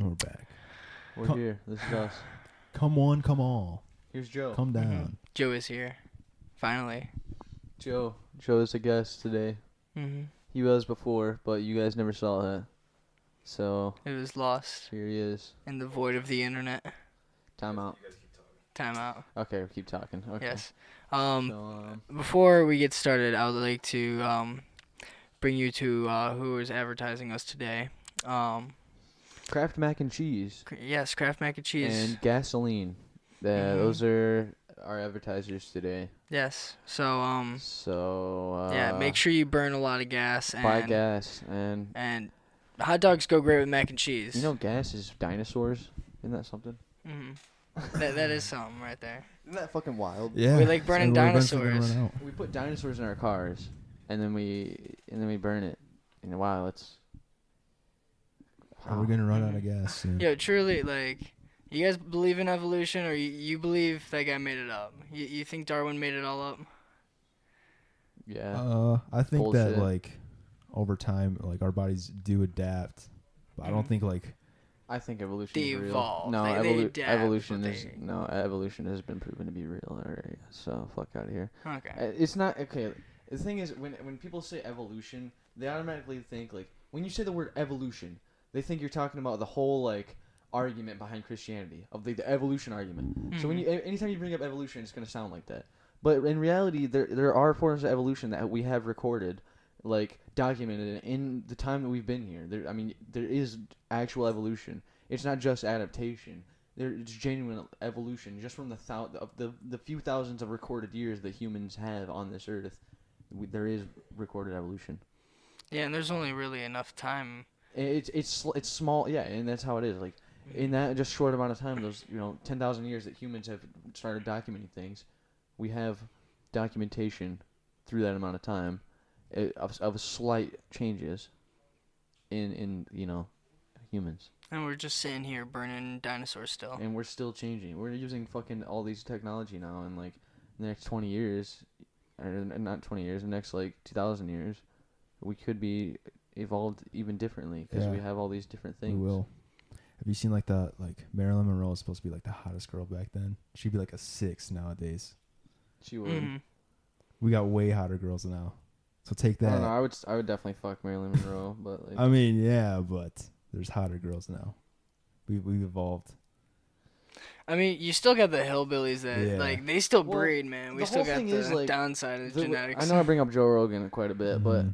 And we're back. We're here. This is us. Come on, come all. Here's Joe. Come down. Mm-hmm. Joe is here. Finally. Joe is a guest today. Mm-hmm. He was before, but you guys never saw that. So It was lost here he is. in the void of the internet. Time out. Time out. Okay, we'll keep talking. Okay. Yes. So, Before we get started, I would like to bring you to who is advertising us today. Kraft mac and cheese Yes, Kraft Mac and Cheese. and gasoline. Those are our advertisers today. Yes. So So make sure you burn a lot of gas and buy gas and hot dogs go great with mac and cheese. you know gas is dinosaurs. Isn't that something? that is something right there. Isn't that fucking wild? Yeah. We like burning we're eventually gonna dinosaurs. run out. We put dinosaurs in our cars, and then we burn it. And wow, it's. We're gonna run out of gas soon. Yo, truly, like, you guys believe in evolution, or you believe that guy made it up? You think Darwin made it all up? Yeah. I think Bullshit. that like over time, like our bodies do adapt, but I don't think like I think evolution They is real. evolve. No, They adapt, evolution but is evolution has been proven to be real already. So fuck out of here. Okay. It's not okay. The thing is, when people say evolution, they automatically think like when you say the word evolution, they think you're talking about the whole like argument behind Christianity of the evolution argument. So when you anytime you bring up evolution, it's gonna sound like that. But in reality, there are forms of evolution that we have recorded, like documented in the time that we've been here. There is actual evolution. It's not just adaptation. It's genuine evolution, just from the few thousands of recorded years that humans have on this earth. There is recorded evolution. Yeah, and there's only really enough time. It's small, yeah, and that's how it is. Like in that just short amount of time, those 10,000 years that humans have started documenting things, we have documentation through that amount of time of slight changes in humans. And we're just sitting here burning dinosaurs still. And we're still changing. We're using fucking all these technology now, and like the next 20 years, or not 20 years, the next like 2,000 years, we could be evolved even differently because we have all these different things. we will. Have you seen like Marilyn Monroe was supposed to be like the hottest girl back then? She'd be like a 6 nowadays. She would. We got way hotter girls now. So take that. I don't know. I would definitely fuck Marilyn Monroe, but like. I mean, yeah, but there's hotter girls now. We've evolved. I mean, you still got the hillbillies that like they still breed, man. We still got the downside of genetics. I know I bring up Joe Rogan quite a bit, but Mm-hmm.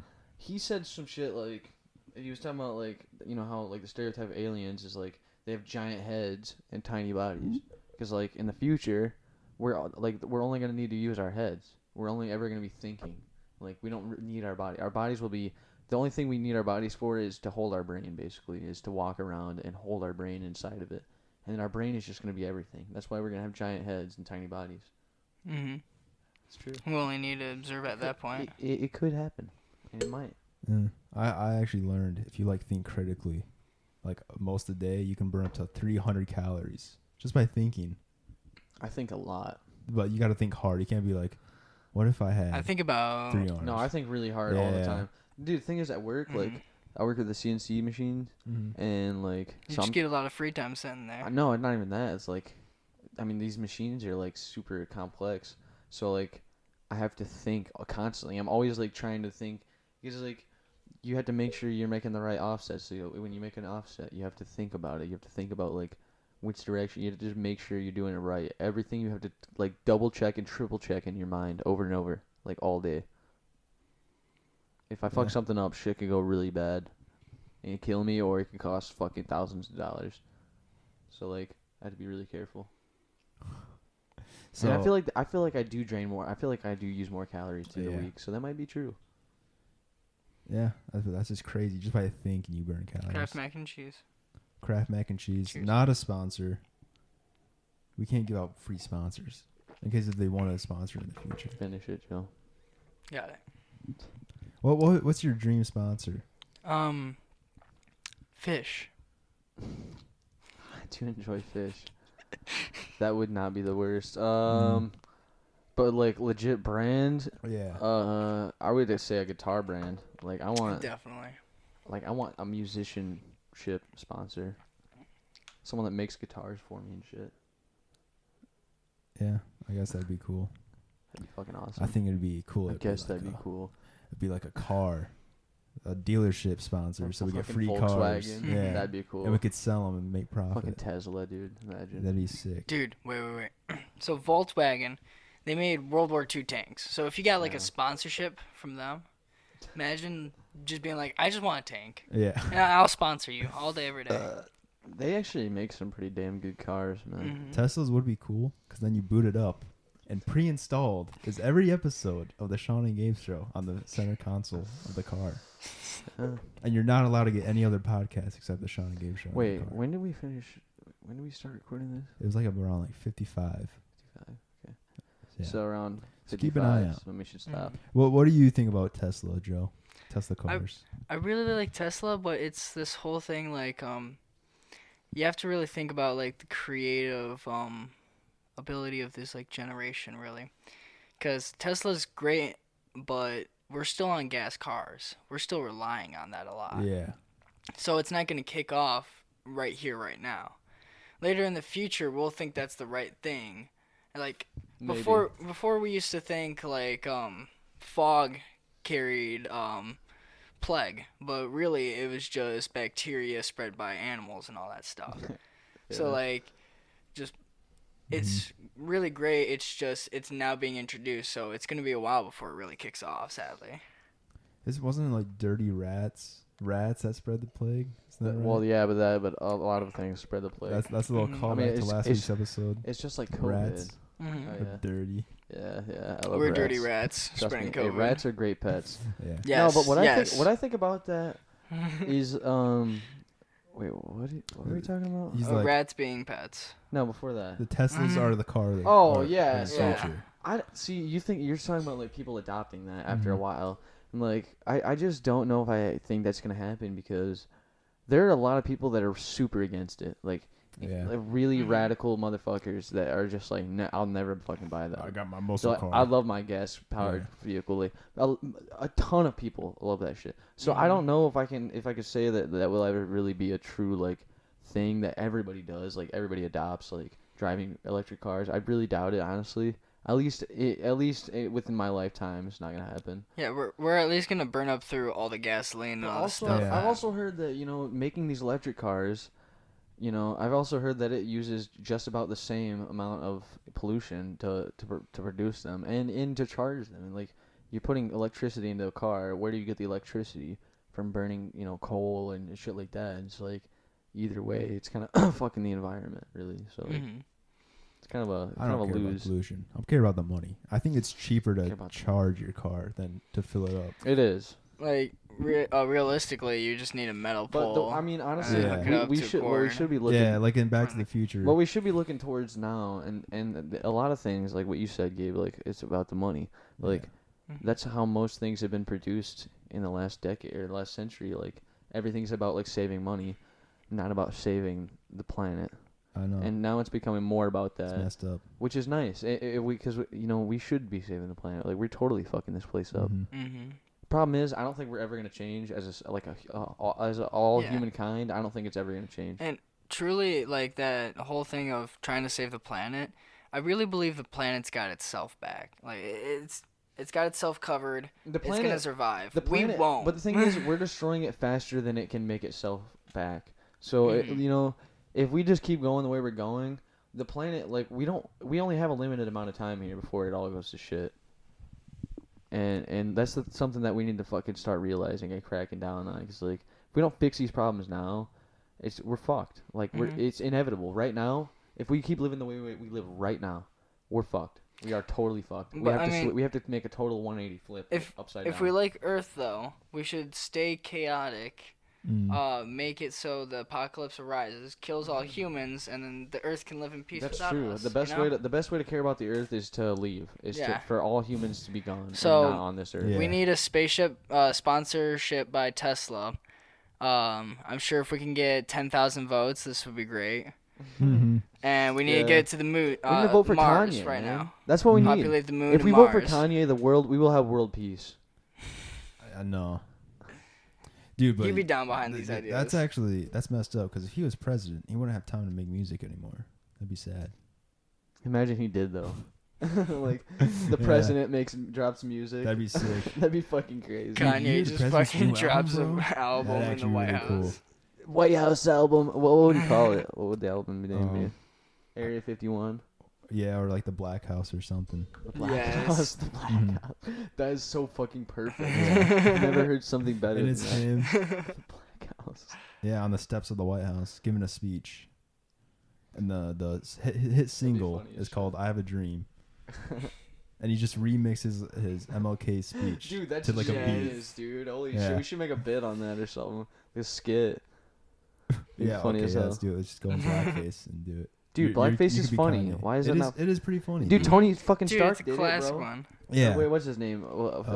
he said some shit like he was talking about like how like the stereotype of aliens is like they have giant heads and tiny bodies because like in the future we're only gonna need to use our heads. We're only ever gonna be thinking. Like we don't need our body. Our bodies will be the only thing we need our bodies for is to hold our brain. Basically, is to walk around and hold our brain inside of it. And then our brain is just going to be everything. That's why we're going to have giant heads and tiny bodies. It's true. We only need to observe at that point. It could happen. And it might. Yeah. I actually learned if you like think critically, like most of the day you can burn up to 300 calories just by thinking. I think a lot. But you got to think hard. You can't be like, what if I had I think about 3 arms? No, I think really hard all the time. Dude, the thing is at work, like, I work with the CNC machines, and, like... You just get a lot of free time sitting there. No, not even that. It's, like... I mean, these machines are, like, super complex. So, like, I have to think constantly. I'm always, like, trying to think. Because, like, you have to make sure you're making the right offset. So, when you make an offset, you have to think about it. You have to think about, like, which direction. You have to just make sure you're doing it right. Everything you have to, like, double-check and triple-check in your mind over and over, like, all day. If I fuck something up, shit could go really bad. And it kill me, or it could cost fucking thousands of dollars. So, like, I have to be really careful. So and I feel like I do drain more. I feel like I do use more calories through the week. So that might be true. Yeah, that's just crazy. Just by thinking you burn calories. Kraft Mac and Cheese. Kraft Mac and Cheese. Cheers. Not a sponsor. We can't give out free sponsors. In case if they want to sponsor in the future. Finish it, Joe. Got it. What's your dream sponsor? Fish. I do enjoy fish. That would not be the worst. But like legit brand. Yeah. I would just say a guitar brand. Like I want Definitely. Like I want a musicianship sponsor. someone that makes guitars for me and shit. Yeah, I guess that'd be cool. That'd be fucking awesome. I think it'd be cool. I guess that'd be cool. It'd be like a car, a dealership sponsor, so we get free cars. Volkswagen. Yeah, That'd be cool. And we could sell them and make profit. Fucking Tesla, dude. Imagine. That'd be sick. Dude, wait. So Volkswagen, they made World War II tanks. So if you got like a sponsorship from them, imagine just being like, I just want a tank. Yeah. And I'll sponsor you all day, every day. They actually make some pretty damn good cars, man. Mm-hmm. Teslas would be cool because then you boot it up, and pre-installed is every episode of the Sean and Gabe show on the center console of the car. And you're not allowed to get any other podcast except the Sean and Gabe show. Wait, when did we finish? When did we start recording this? It was like around like 55. 55. Okay. Yeah. So around 55. Just keep an eye out. So we should stop. What do you think about Tesla, Joe? Tesla cars. I really like Tesla, but it's this whole thing like you have to really think about like the creative ability of this like generation, really, because Tesla's great, but we're still on gas cars. We're still relying on that a lot. Yeah. So it's not going to kick off right here, right now. Later in the future, we'll think that's the right thing. Like Maybe. before we used to think like fog carried plague, but really it was just bacteria spread by animals and all that stuff. So like just it's really great. It's just it's now being introduced, so it's going to be a while before it really kicks off, sadly. This wasn't like dirty rats that spread the plague. Isn't that right? Well, yeah, but a lot of things spread the plague. That's a little callback to last week's episode. It's just like COVID. Rats. Mm-hmm. Oh, They're dirty. Yeah. I love We're rats. dirty rats Trust spreading me, COVID. hey, rats are great pets. Yeah. Yes. No, but yes. what I think about that is wait, what are we talking about? He's like, rats being pets. No, before that. the Teslas are the car. Oh, are yeah, in the yeah. future. I see. You think you're talking about like people adopting that after a while, and like I just don't know if I think that's gonna happen because there are a lot of people that are super against it, like really radical motherfuckers that are just like, I'll never fucking buy that. I got my muscle car. I love my gas powered vehicle. Like, a ton of people love that shit. So I don't know if I could say that will ever really be a true like thing that everybody does, like everybody adopts, like driving electric cars. I really doubt it, honestly. At least within my lifetime, it's not gonna happen. Yeah, we're at least gonna burn up through all the gasoline and all that stuff. Yeah. I've also heard that making these electric cars, I've also heard that it uses just about the same amount of pollution to produce them and to charge them. And like you're putting electricity into a car, where do you get the electricity from burning like, and shit like that? And it's like either way, it's kind of fucking the environment, really. So. Like, it's kind of a I don't care about pollution. I care about the money. I think it's cheaper to charge your car than to fill it up. It is. Like realistically, you just need a metal pole. But I mean, honestly, we should be looking. Yeah, like in Back to the Future. What we should be looking towards now, and a lot of things like what you said, Gabe. Like it's about the money. Like that's how most things have been produced in the last decade or last century. Like everything's about like saving money, not about saving the planet. I know. And now it's becoming more about that. It's messed up. Which is nice. Because we should be saving the planet. Like we're totally fucking this place up. Problem is, I don't think we're ever gonna change as all humankind. I don't think it's ever gonna change. And truly, like that whole thing of trying to save the planet, I really believe the planet's got itself back. Like it's got itself covered. The planet, it's gonna survive. The planet, we won't. But the thing is, we're destroying it faster than it can make itself back. So if we just keep going the way we're going, the planet, like we only have a limited amount of time here before it all goes to shit. And that's something that we need to fucking start realizing and cracking down on. Because like if we don't fix these problems now, we're fucked. Like it's inevitable. Right now, if we keep living the way we live right now, we're fucked. We are totally fucked. We have to make a total 180 flip upside down. If we like Earth, though, we should stay chaotic. Make it so the apocalypse arises, kills all humans, and then the Earth can live in peace without us. The best way to care about the Earth is to leave. For all humans to be gone. So and not on this Earth. We need a spaceship sponsorship by Tesla. I'm sure if we can get 10,000 votes, this would be great. And we need to get to the moon. We need to vote for Mars Kanye right now. That's what we need. Populate the moon. If we vote for Kanye, we will have world peace. I know. Dude, but He'd be down behind these ideas. That's messed up because if he was president, he wouldn't have time to make music anymore. That'd be sad. Imagine he did though. Like the Yeah. president drops music. That'd be sick. That'd be fucking crazy. Dude, you Kanye hear the just president's fucking new drops album, an bro? album That'd in the actually White really cool. House. White House album. What would you call it? What would the album name be? Area 51. Yeah, or like the Black House or something. The Black Yes. House. The Black Mhm. House. That is so fucking perfect. Yeah. I've never heard something better And than it's that. him. The Black House. Yeah, on the steps of the White House, giving a speech. And the hit single funny as is shit. called "I Have a Dream," and he just remixes his MLK speech Dude, that's to like a beat. genius, dude. Holy Yeah. shit. We should make a bit on that or something. Like a skit. Be Yeah, funny okay, as yeah, hell. let's do it. Let's just go in blackface and do it. Dude, blackface is funny. Why is it not? It is pretty funny. Dude, Tony fucking Dude, Stark it's a did classic it, bro. one. Yeah, Wait, what's his name?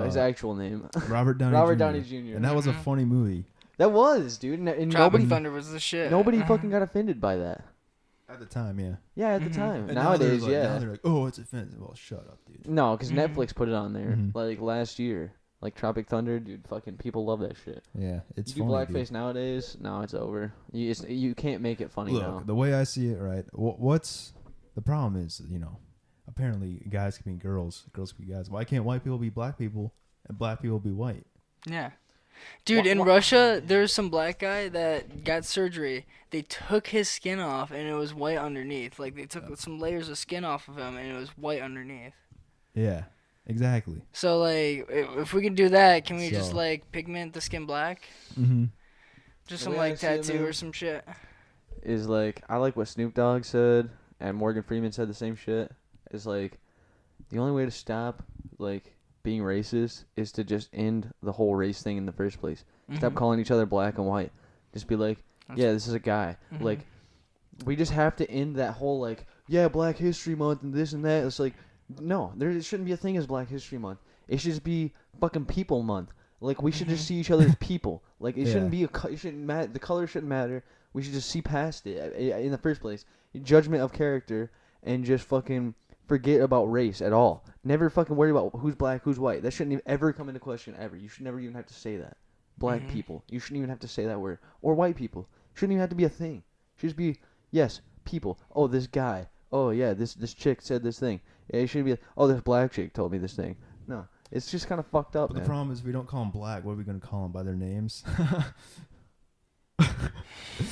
His actual name. Robert Downey. Robert Jr. Downey Jr. And that was a Mhm. funny movie That was, dude. And Tropic nobody, Thunder was the shit. nobody fucking got offended by that. at the time. Yeah. Yeah, at the Mhm. time. And now Nowadays, they're like, yeah. Now they're like, oh, it's offensive. Well, shut up, dude. No, because Mhm. Netflix put it on there Mhm. like last year. Like Tropic Thunder, dude. Fucking people love that shit. Yeah, it's You do funny. blackface Dude. nowadays, no, it's over. You can't make it funny Look, now. the way I see it, right? What's the problem is, apparently guys can be girls, girls can be guys. Why can't white people be black people and black people be white? Yeah. Dude, in Russia, there's some black guy that got surgery. They took his skin off, and it was white underneath. Like, they took some layers of skin off of him, and it was white underneath. Yeah, exactly. So, like, if we can do that, can we just, So- like, pigment the skin black? Mm-hmm. Just The some, way I like, see it, tattoo man, or some shit? Is like I like what Snoop Dogg said, and Morgan Freeman said the same shit. Is like the only way to stop like being racist is to just end the whole race thing in the first place. Stop Mhm. calling each other black and white. Just be like, That's- yeah, this is a guy. Mhm. Like, we just have to end that whole like, yeah, Black History Month and this and that. It's like, no, there shouldn't be a thing as Black History Month. It should just be fucking People Month. Like, we should just see each other as people. Like, it shouldn't be it shouldn't matter. The color shouldn't matter. We should just see past it in the first place. Judgment of character and just fucking forget about race at all. Never fucking worry about who's black, who's white. That shouldn't even ever come into question ever. You should never even have to say that. Black Mhm. people. You shouldn't even have to say that word. Or white people. Shouldn't even have to be a thing. It should just be, yes, people. Oh, this guy. Oh, yeah, this chick said this thing. Yeah, it shouldn't be like, oh, this black chick told me this thing. No. It's just kind of fucked up, But man. the problem is we don't call them black. What are we going to call them by their names?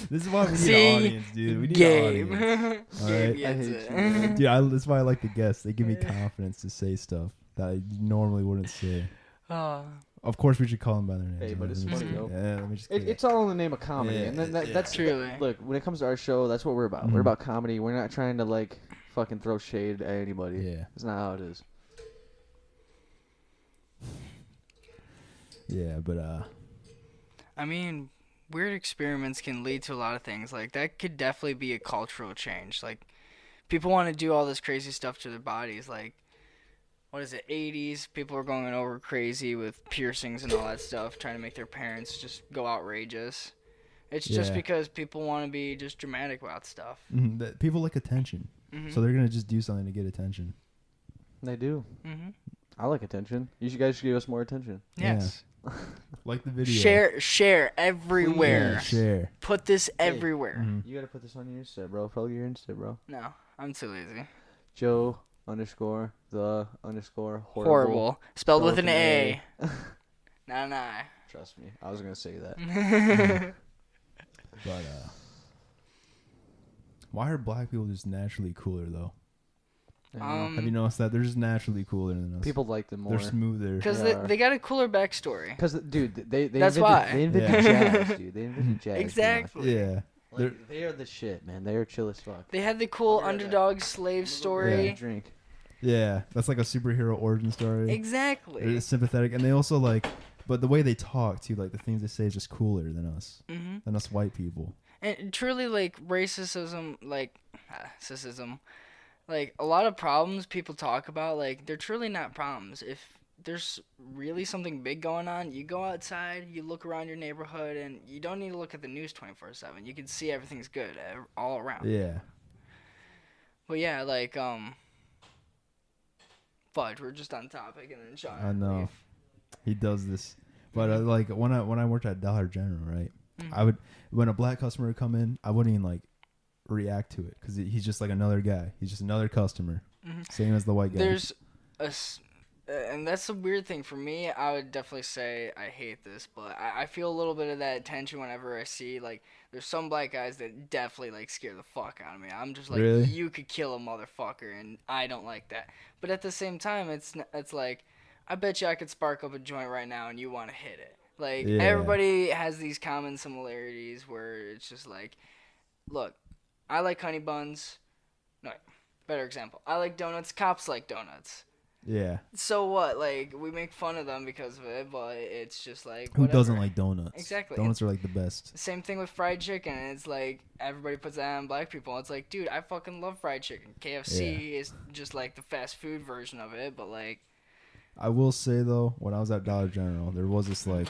This is why we need See? an audience, dude. We need Gabe. an audience. All Gabe right. gets I hate it. you, man. Dude, that's why I like the guests. They give me confidence to say stuff that I normally wouldn't say. Oh. Of course, we should call them by their names. Hey, but it's Let me funny, just- though. Yeah, let me just. It's all in the name of comedy. Yeah, and then yeah. that's Truly. Look, when it comes to our show, that's what we're about. We're Mhm. about comedy. We're not trying to, like, fucking throw shade at anybody. Yeah, It's not how it is. yeah, but I mean, weird experiments can lead to a lot of things. Like, that could definitely be a cultural change. Like, people want to do all this crazy stuff to their bodies. Like, what is it, 80s? People are going over crazy with piercings and all that stuff, trying to make their parents just go outrageous. It's just Yeah. because people want to be just dramatic about stuff. that people like attention, Mm-hmm. so they're gonna just do something to get attention. They do. Mm-hmm. I like attention. You guys should give us more attention. Yes. Like the video. Share everywhere. Yeah, share. Put this everywhere. Mhm. You gotta put this on your Insta, bro. Plug your Insta, bro. No, I'm too lazy. Joe_the_horrible. Spelled with an A. Not an I. Trust me. I was gonna say that. But why are black people just naturally cooler though? Have you noticed that they're just naturally cooler than us? People like them more. they're smoother. Because They are. they got a cooler backstory. Because, dude, they That's invented, why. They invented Yeah. jazz, dude. They invented jazz. Exactly. Yeah, Like, they are the shit, man. They are chill as fuck. They had the cool I'll be right underdog slave story. Drink. yeah. That's like a superhero origin story. Exactly. They're sympathetic, and they also like, but the way they talk too, like the things they say is just cooler than us white people. And truly, like, racism, sexism, like, a lot of problems people talk about, like, they're truly not problems. If there's really something big going on, you go outside, you look around your neighborhood, and you don't need to look at the news 24/7. You can see everything's good all around. Yeah. But yeah, like, fudge, we're just on topic, and then Sean. I know. leave. He does this. But like when I worked at Dollar General, right? Mhm. I would when a black customer would come in, I wouldn't even like react to it because he's just like another guy. He's just another customer, Mhm. same as the white guy. There's and that's a weird thing for me. I would definitely say I hate this, but I feel a little bit of that tension whenever I see like there's some black guys that definitely like scare the fuck out of me. I'm just like, Really? you could kill a motherfucker, and I don't like that. But at the same time, it's like I bet you I could spark up a joint right now, and you want to hit it. Like Yeah. everybody has these common similarities where it's just like, look, I like honey buns. No, better example. I like donuts. Cops like donuts. Yeah. So what? Like we make fun of them because of it, but it's just like Who doesn't whatever. like donuts? Exactly. Donuts are like the best. Same thing with fried chicken. It's like everybody puts that on black people. It's like, dude, I fucking love fried chicken. KFC is just like the fast food version of it, but like, I will say though, when I was at Dollar General, there was this like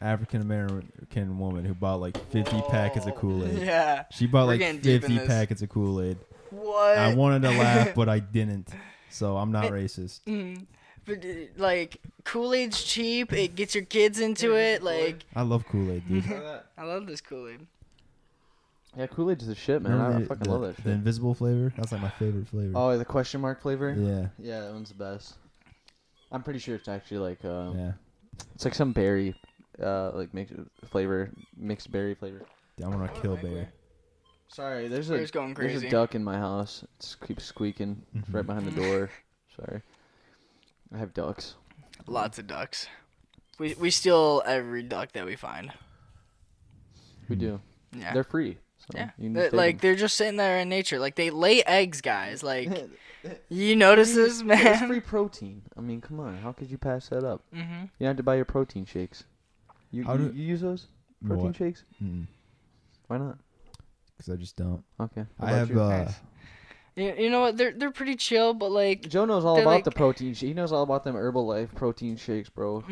African American woman who bought like 50 packets of Kool-Aid. yeah. She bought We're like getting deep in 50 this. packets of Kool-Aid. What? I wanted to laugh, but I didn't. So I'm not racist. But like Kool-Aid's cheap. It gets your kids into it. Like I love Kool-Aid, dude. I love this Kool-Aid. Yeah, Kool-Aid's the shit, man. Remember I the- fucking the, love that The shit. invisible flavor? That's like my favorite flavor. Oh, the question mark flavor? Yeah. Yeah, that one's the best. I'm pretty sure it's actually like Yeah. it's like some berry like mixed berry flavor. I'm gonna kill Barry. Sorry, there's Bear's going there's crazy. a duck in my house. It keeps squeaking. It's right behind the door. Sorry. I have ducks. Lots of ducks. We steal every duck that we find. We do. Yeah. They're free. So Yeah. you can They're, just take like 'em. they're just sitting there in nature. Like they lay eggs, guys. Like you notice this, It's man? free protein. I mean, come on. How could you pass that up? Mm-hmm. You have to buy your protein shakes. You How you, do- you use those protein What? shakes? Why not? Because I just don't. Okay. What I about have you? Nice. You know what? They're pretty chill, but like Joe knows all they're about like- the protein. He knows all about them Herbalife protein shakes, bro.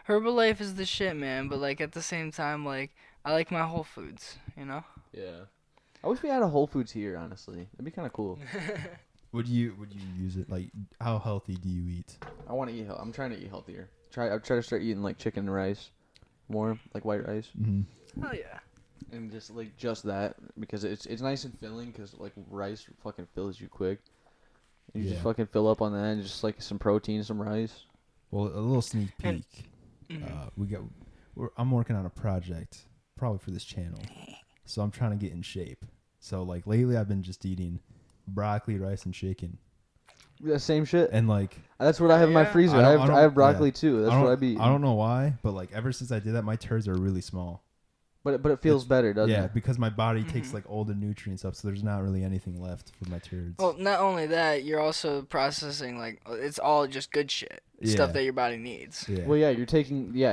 Herbalife is the shit, man. But like at the same time, like I like my Whole Foods. You know. Yeah. I wish we had a Whole Foods here. Honestly, that'd be kind of cool. Would you use it? Like, how healthy do you eat? I want to eat. I'm trying to eat healthier. I try to start eating like chicken and rice, more like white rice, Oh yeah. and just that because it's nice and filling because like rice fucking fills you quick. You just Yeah. fucking fill up on that and just like some protein, some rice. Well, a little sneak And- peek. I'm working on a project, probably for this channel. So I'm trying to get in shape. So like lately, I've been just eating broccoli, rice, and chicken, The same shit. and like That's what I have in my Yeah. freezer. I I don't- have broccoli yeah. too. That's I what I don't, be. I don't know why, but like ever since I did that, my turds are really small. But it feels better, doesn't Yeah, it? because my body takes like all the nutrients up, so there's not really anything left for my turds. Well, not only that, you're also processing like it's all just good shit, stuff Yeah. that your body needs. yeah. Well, yeah,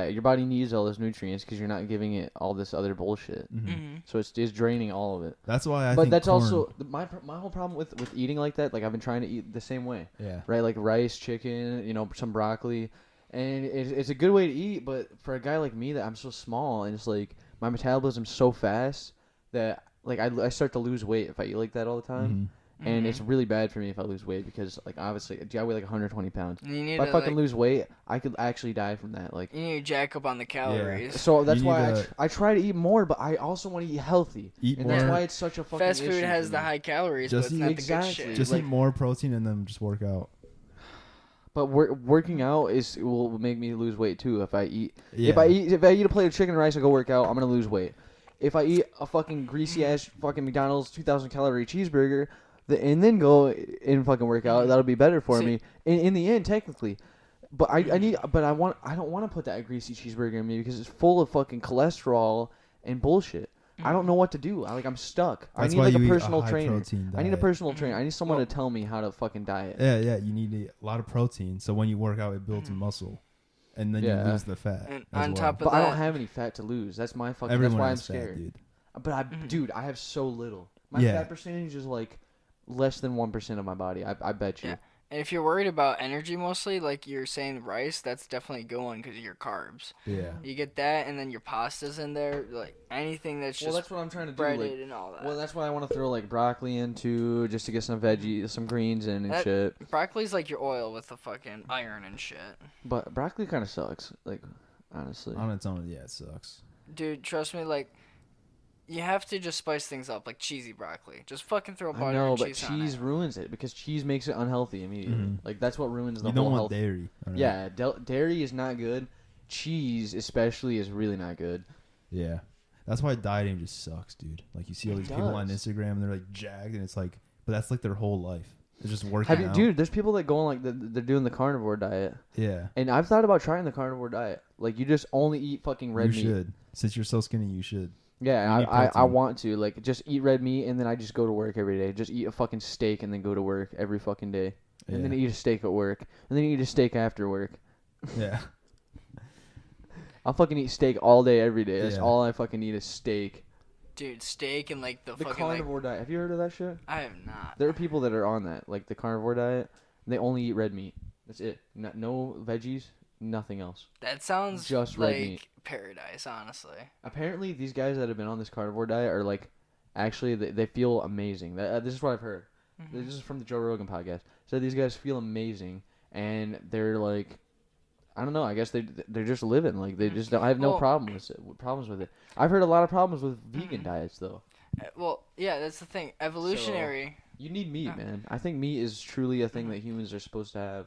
your body needs all those nutrients because you're not giving it all this other bullshit. Mhm. So it's draining all of it. That's why I But think that's corn, also my whole problem with eating like that. Like I've been trying to eat the same way, yeah. right? Like rice, chicken, some broccoli, and it's a good way to eat. But for a guy like me, that I'm so small and it's like my metabolism's so fast that like I start to lose weight if I eat like that all the time, and it's really bad for me if I lose weight because like obviously I weigh like 120 pounds. And you need If I to fucking like, lose weight, I could actually die from that. Like. you need to jack up on the calories. So that's You why need I try to eat more, but I also want to eat healthy. Eat and more. that's why it's such a fucking Fast food issue has for the me. high calories, Just but it's eat- not exactly. the good shit. Just like- eat more protein and then just work out. But working out will make me lose weight too. If I eat Yeah. if I eat a plate of chicken and rice and go work out, I'm gonna lose weight. If I eat a fucking greasy ass fucking McDonald's 2,000 calorie cheeseburger, and then go and fucking work out, that'll be better for See- me. In the end, technically. But I don't want to put that greasy cheeseburger in me because it's full of fucking cholesterol and bullshit. I don't know what to do. I'm stuck. That's I need why like a you eat a personal high trainer. protein I need a diet. personal trainer. I need someone Well- to tell me how to fucking diet. Yeah, you need a lot of protein. So when you work out, it builds muscle, and then Yeah. you lose the fat. And as on well. top of But I that, don't have any fat to lose. That's my fucking. Everyone that's why I'm has scared. fat, dude. But dude, I have so little. My Yeah. fat percentage is like less than 1% of my body. I bet you. Yeah. And if you're worried about energy mostly, like you're saying rice, that's definitely going because of your carbs. Yeah. You get that, and then your pasta's in there, like anything that's Well, just that's what I'm trying to do. breaded Like, and all that. well, that's why I want to throw like broccoli into just to get some veggies, some greens in and That- shit. Broccoli's like your oil with the fucking iron and shit. But broccoli kind of sucks. Like, honestly. On its own, yeah, it sucks. Dude, trust me, like, you have to just spice things up, like cheesy broccoli. Just fucking throw butter I know, and but cheese on cheese it. ruins it because cheese makes it unhealthy immediately. Mhm. Like that's what ruins the You whole don't want health. dairy. All right? Yeah, dairy is not good. Cheese, especially, is really not good. Yeah. That's why dieting just sucks, dude. Like you see all It these people on does. Instagram and they're like jagged, and it's like, but that's like their whole life. It's just working out. Dude, there's people that go on like they're doing the carnivore diet, Yeah. and I've thought about trying the carnivore diet. Like you just only eat fucking red You meat. should. Since you're so skinny, you should. Yeah, You need I protein. want to like just eat red meat and then I just go to work every day. Just eat a fucking steak and then go to work every fucking day, and then Yeah. eat a steak at work, and then eat a steak after work. Yeah. I'll fucking eat steak all day every day. That's Yeah. all I fucking eat is steak. Dude, steak and like the The fucking like. carnivore diet. Have you heard of that shit? I have not. There are people that are on that, like the carnivore diet. And they only eat red meat. That's it. No veggies, nothing else. That sounds Just red like meat. paradise, honestly. Apparently, these guys that have been on this carnivore diet are like, actually, they feel amazing. This is what I've heard. Mhm. This is from the Joe Rogan podcast. So these guys feel amazing, and they're like, I don't know. I guess they're just living. Like they just don't. I have no Well- problems with it. I've heard a lot of problems with vegan Mhm. diets though. Well, yeah, that's the thing. Evolutionary, You need meat, Yeah. man. I think meat is truly a thing that humans are supposed to have.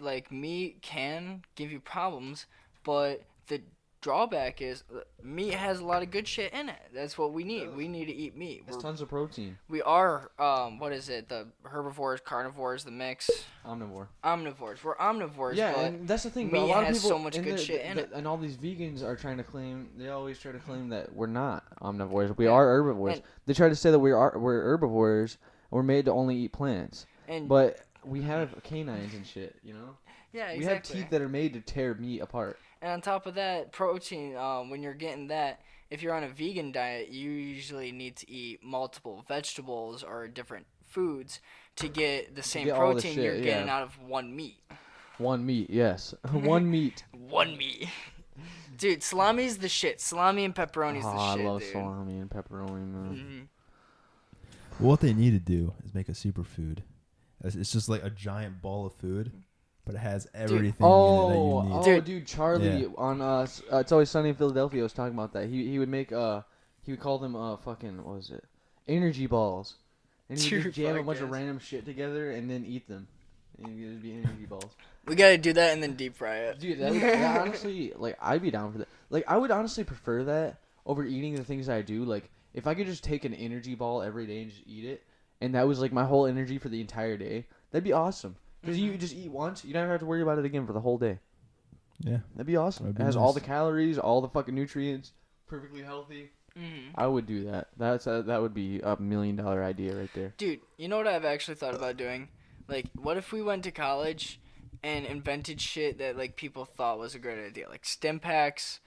like meat can give you problems, but the drawback is meat has a lot of good shit in it. That's what we need. We need to eat meat. There's tons of protein. We are what is it? The herbivores, carnivores, the mix, Omnivore. omnivores. We're omnivores, Yeah, but and that's the thing. meat but a lot has of people, so much and good shit in it. And all these vegans are trying to claim. They always try to claim that we're not omnivores. We Yeah. are herbivores. And- They try to say that we're herbivores. And we're made to only eat plants. and But we have canines and shit. You know. yeah, We have exactly. teeth that are made to tear meat apart. And on top of that, protein. When you're getting that, if you're on a vegan diet, you usually need to eat multiple vegetables or different foods to get the same get all the protein shit, you're getting yeah. out of one meat. One meat, yes. One meat. One meat. Dude, salami's the shit. Salami and pepperoni's Oh, the I shit, love dude. salami and pepperoni, man. Mhm. Well, what they need to do is make a superfood. It's just like a giant ball of food, but it has everything in it that you need. Dude. Dude, Charlie Yeah. on It's Always Sunny in Philadelphia was talking about that. He would make he would call them fucking what was it? Energy balls. And he would Dude, just jam a bunch of podcast. random shit together and then eat them. And it'd be energy balls. We gotta do that and then deep fry it. Dude, that honestly, like I'd be down for that. Like I would honestly prefer that over eating the things I do. Like if I could just take an energy ball every day and just eat it, and that was like my whole energy for the entire day, that'd be awesome. Because you just eat once, you never have to worry about it again for the whole day. Yeah. That'd be awesome. That'd It be has all nice. the calories, all the fucking nutrients, perfectly healthy. Mhm. I would do that. That would be $1 million idea right there. Dude, you know what I've actually thought about doing? Like, what if we went to college and invented shit that like people thought was a great idea, like stim packs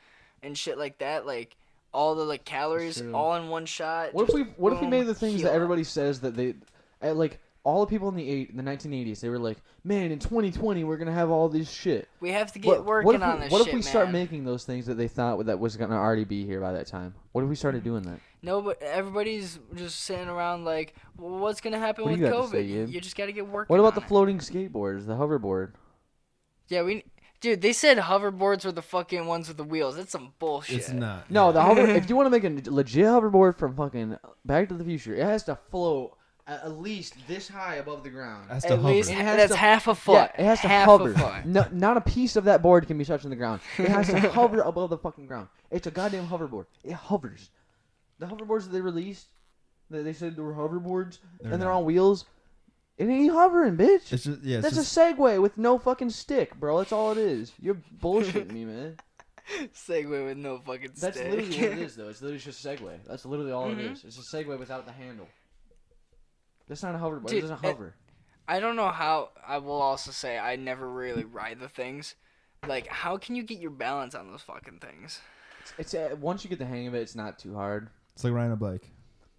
and shit like that, like all the like calories true. all in one shot. What if just we boom, made the things heal that up. everybody says that they, like all the people in the 1980s, they were like, man, in 2020 we're gonna have all this shit. We have to get working on this What shit, if we start man. making those things that they thought that was gonna already be here by that time? What if we started doing that? No, but everybody's just sitting around like, well, what's gonna happen What do with you got to COVID? say, Ian? You just gotta get working. What about the on it. floating skateboards, the hoverboard? Yeah, dude, they said hoverboards were the fucking ones with the wheels. That's some bullshit. It's not. No, the hover. If you want to make a legit hoverboard from fucking Back to the Future, it has to float at least this high above the ground. It has to At hover. least It has that's to- half a foot. Yeah, it has to half hover. A foot. No, not a piece of that board can be touching the ground. It has to hover above the fucking ground. It's a goddamn hoverboard. It hovers. The hoverboards that they released, that they said they were hoverboards, They're and they're not. on wheels. It ain't hovering, bitch. It's just yeah. It's That's just, a Segway with no fucking stick, bro. That's all it is. You're bullshitting me, man. Segway with no fucking That's stick. literally what it is, though. It's literally just a Segway. That's literally all it Mhm. is. It's a Segway without the handle. That's not a hoverboard. Dude, It doesn't hover. I don't know how. I will also say I never really ride the things. Like, how can you get your balance on those fucking things? It's once you get the hang of it, it's not too hard. it's like riding a bike.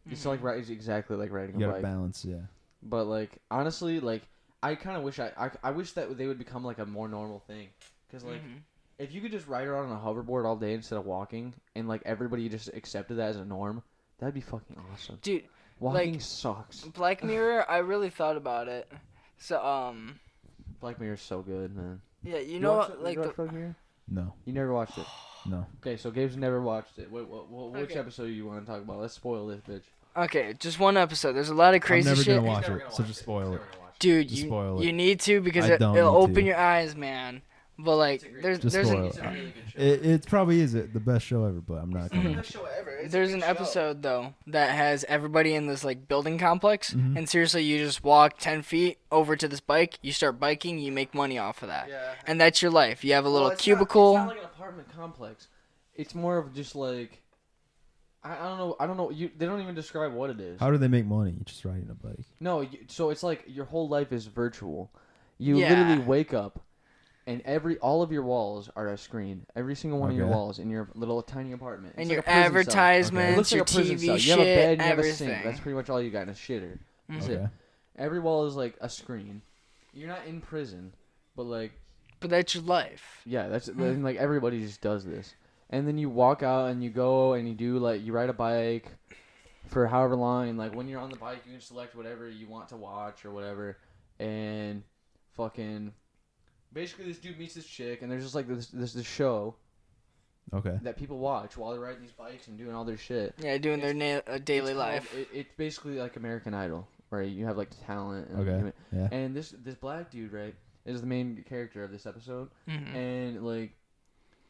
It's like it's exactly like riding You a gotta bike. balance. Yeah. But like honestly, like I kind of wish I wish that they would become like a more normal thing. Cause like Mhm. if you could just ride around on a hoverboard all day instead of walking, and like everybody just accepted that as a norm, that'd be fucking awesome. Dude, Walking sucks. Black Mirror, I really thought about it. So, Black Mirror's so good, man. yeah, you know, watch what, it? like You the watch Black Mirror? No, You never watched it. no. Okay, so Gabe's never watched it. Which Okay. episode do you want to talk about? Let's spoil this bitch. Okay, just one episode. There's a lot of crazy I'm never shit. gonna watch it, so just spoil it. Dude, Just spoil you it. need to because I don't it'll need open to. your eyes, man. But like, there's Just there's spoil an, it. It's a really good show. It probably is the best show ever, but I'm not gonna. show ever. It's a there's good an show. episode though that has everybody in this like building complex, Mhm. and seriously, you just walk 10 feet over to this bike, you start biking, you make money off of that, Yeah. and that's your life. You have a little Well, it's cubicle. Not, it's not like an apartment complex. It's more of just like I don't know. I don't know. They don't even describe what it is. How do they make money? Just riding a bike. No, so it's like your whole life is virtual. You Yeah. literally wake up, and all of your walls are a screen. Every single one of your Okay. walls in your little tiny apartment. and It's your like a prison cell. Okay. It advertisements, looks like your a prison TV cell. shit, You have a bed, and you have a everything. sink. That's pretty much all you got, and a shitter. That's Mhm. it. Okay. Every wall is like a screen. You're not in prison, but like But that's your life. yeah, and like everybody just does this. And then you walk out and you go and you do like you ride a bike for however long, and like when you're on the bike you can select whatever you want to watch or whatever, and fucking basically this dude meets this chick and there's just like this show Okay. that people watch while they're riding these bikes and doing all their shit. Yeah, doing their daily It's life. called- it's basically like American Idol, where you have like talent. And Okay. Yeah. And this black dude, right, is the main character of this episode, Mhm. and like,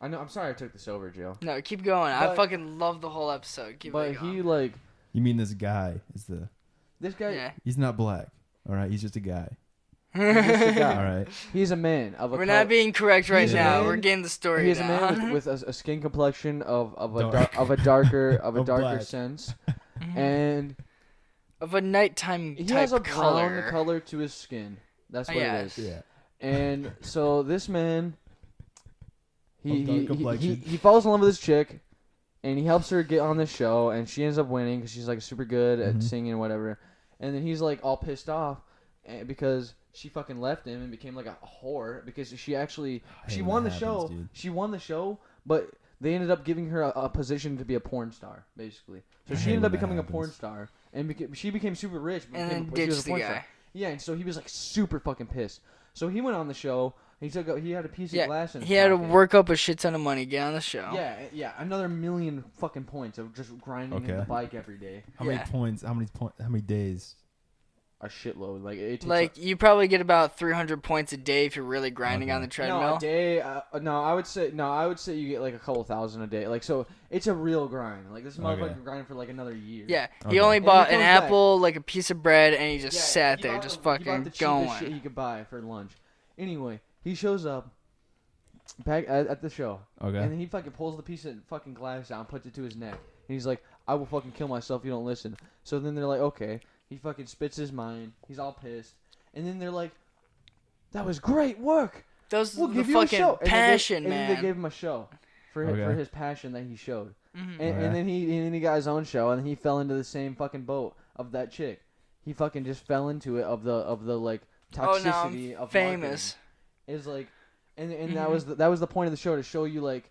I'm sorry I took this over, Joe. No, keep going. I But- fucking love the whole episode. Keep But it going. he like You mean this guy is the? this guy. Yeah. He's not black. All right. He's just a guy. He's just a guy. All right. He's a man of a. We're not being correct right He's a now. man- We're getting the story He's a down. man with a skin complexion of a Dark. of a darker Of black. sense, Mhm. and Of a nighttime he type has a color. brown color to his skin. That's what Yeah. it is. Yeah. And so this man, he Of dark he, complexion. he falls in love with this chick, and he helps her get on this show, and she ends up winning because she's like super good at Mhm. singing and whatever. And then he's like all pissed off because she fucking left him and became like a whore because she actually I she hate won when the that show. happens, dude. She won the show, but they ended up giving her a position to be a porn star, basically. So I she hate ended when up that becoming a happens. porn star, and she became super rich. but And then she was ditched a the porn guy. star. Yeah, and so he was like super fucking pissed. So he went on the show. He had a piece of Yeah, glass in his he had to pocket. work up a shit ton of money, get on the show. Yeah, another million fucking points of just grinding the Okay. bike every day. How Yeah. many points? How many days? A shitload. Like it takes Like, you probably get about 300 points a day if you're really grinding Okay. on the no, treadmill. a day. I would say you get like a couple thousand a day. Like so, it's a real grind. Like this Okay. motherfucker grinding for like another year. Yeah, Okay. he only And bought he an comes back. apple, like a piece of bread, and he just Yeah, sat he there, bought just he bought fucking the cheapest going. shit he could buy for lunch. Anyway, he shows up back at the show. Okay. And then he fucking pulls the piece of fucking glass out and puts it to his neck. And he's like, I will fucking kill myself if you don't listen. So then they're like, okay. He fucking spits his mind. He's all pissed. And then they're like, that was great work. Those We'll the give you a fucking show. And passion, then man. they gave him a show for Okay. his passion that he showed. Mhm. And, Okay. and then he got his own show, and he fell into the same fucking boat of that chick. He fucking just fell into it of the like Oh, now toxicity I'm of famous. marketing. Is like, and Mhm. that was the point of the show, to show you like,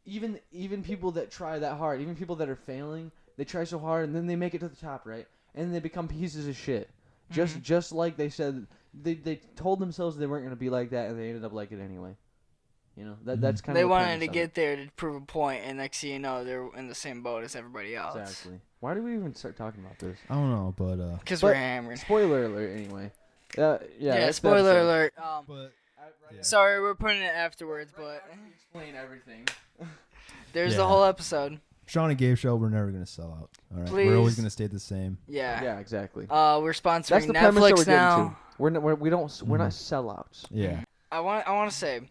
even people that try that hard, even people that are failing, they try so hard and then they make it to the top, right? And they become pieces of shit. Mhm. Just like they said, they told themselves they weren't gonna be like that, and they ended up like it anyway. You know that's kind They of wanted to get there to prove a point, and next thing you know, they're in the same boat as everybody else. exactly. Why did we even start talking about this? I don't know, but Because But- we're hammered. Spoiler alert, anyway. Yeah, Yeah, that's the spoiler episode. alert. but yeah. Sorry, we're putting it afterwards, but Explain everything. there's the Yeah. whole episode. Sean and Gabe show, we're never gonna sell out. All right. We're always Please. gonna stay the same. Yeah. Yeah, exactly. We're sponsoring That's the premise that Netflix we're now. getting to. We're not Mhm. sellouts. Yeah. I want to say,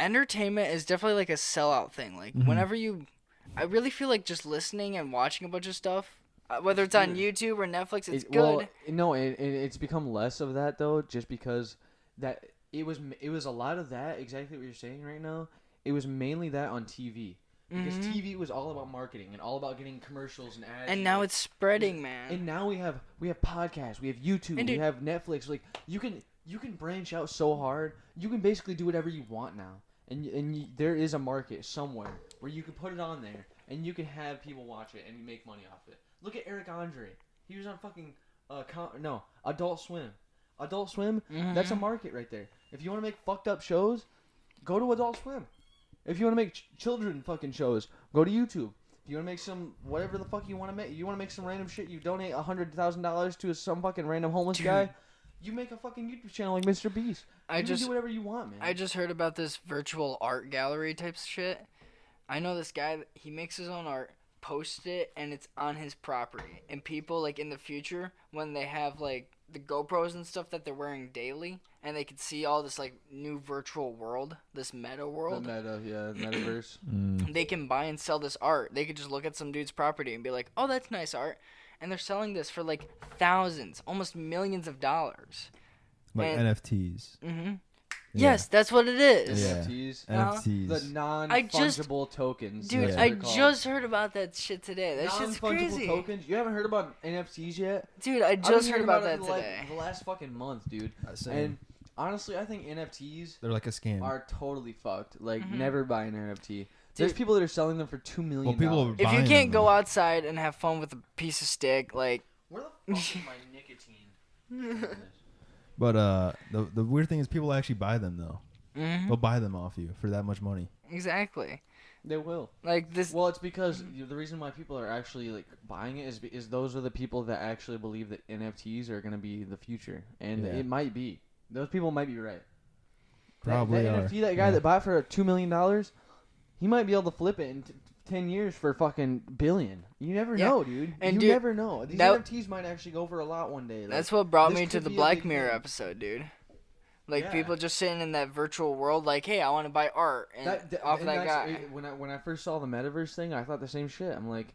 entertainment is definitely like a sellout thing. Like Mhm. whenever I really feel like just listening and watching a bunch of stuff, whether it's on YouTube or Netflix, it's good. Well, no, it's become less of that though, just because that it was a lot of that. Exactly what you're saying right now. It was mainly that on TV. Because Mhm. TV was all about marketing and all about getting commercials and ads. And now it's spreading, man. And now we have podcasts, we have YouTube, And we dude- have Netflix. Like you can branch out so hard. You can basically do whatever you want now. And there is a market somewhere where you can put it on there and you can have people watch it and you make money off it. Look at Eric Andre. He was on fucking Adult Swim. Adult Swim, that's a Mhm. market right there. If you want to make fucked up shows, go to Adult Swim. If you want to make children fucking shows, go to YouTube. If you want to make some whatever the fuck you want to make, you want to make some random shit. You donate $100,000 to some fucking random homeless guy. You make a fucking YouTube channel like Mr. Beast. You can do whatever you want, man. I just heard about this virtual art gallery type shit. I know this guy. He makes his own art, posts it, and it's on his property. And people like in the future when they have like the GoPros and stuff that they're wearing daily, and they can see all this like new virtual world, this meta world. The metaverse. They can buy and sell this art. They could just look at some dude's property and be like, "Oh, that's nice art," and they're selling this for like thousands, almost millions of dollars. Like NFTs. Mm-hmm. Yes, that's what it is. Yeah. NFTs. NFTs. The non-fungible tokens. Dude, that's what I they're called. just heard about that shit today. That shit's crazy. Non-fungible tokens? You haven't heard about NFTs yet? Dude, I I've just been heard hearing about that it today. the last fucking month, dude. Same. And honestly, I think NFTs They're like a scam. are totally fucked. Like, Mm-hmm. never buy an NFT. There's people that are selling them for $2 million. Well, people are If you buying can't them, go though. outside and have fun with a piece of stick, like, Where the fuck is my nicotine? But the weird thing is people actually buy them though. mhm, They'll buy them off you for that much money. exactly. They will. Like this. Well, it's because the reason why people are actually like buying it is those are the people that actually believe that NFTs are going to be the future, and Yeah. it might be. Those people might be right. Probably that are. NFT, that guy that bought for $2 million, he might be able to flip it in 10 years for fucking billion. You never Yeah. know, dude. And you dude, never know. These that- NFTs might actually go for a lot one day. Like, That's what brought this me to could the be a Black big Mirror thing. episode, dude. Like Yeah. people just sitting in that virtual world, like, hey, I want to buy art, and off and that guy. when I first saw the metaverse thing, I thought the same shit. I'm like,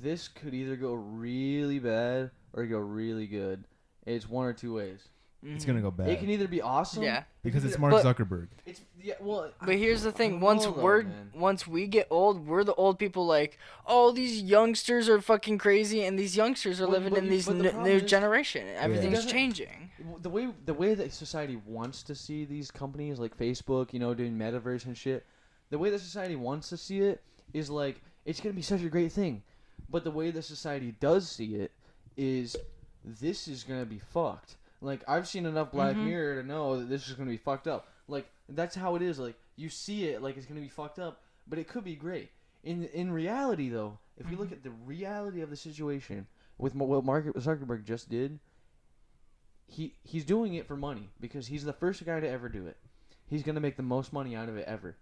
this could either go really bad or go really good. It's one or two ways. It's gonna go bad. It can either be awesome. Yeah. because it's either- Mark But- Zuckerberg. It's well. But here's the I thing: don't once know, though, man. once we get old, we're the old people. Like, oh, these youngsters are fucking crazy, and these youngsters are Well, living but in you- these but the new problem is- generation. Everything's doesn't- changing. The way that society wants to see these companies like Facebook, doing metaverse and shit, the way that society wants to see it is like it's gonna be such a great thing, but the way that society does see it is this is gonna be fucked. Like I've seen enough Black Mirror to know that this is gonna be fucked up. Like that's how it is. Like you see it like it's gonna be fucked up, but it could be great. In reality though, if you look at the reality of the situation with what Mark Zuckerberg just did. He's doing it for money because he's the first guy to ever do it. He's gonna make the most money out of it ever,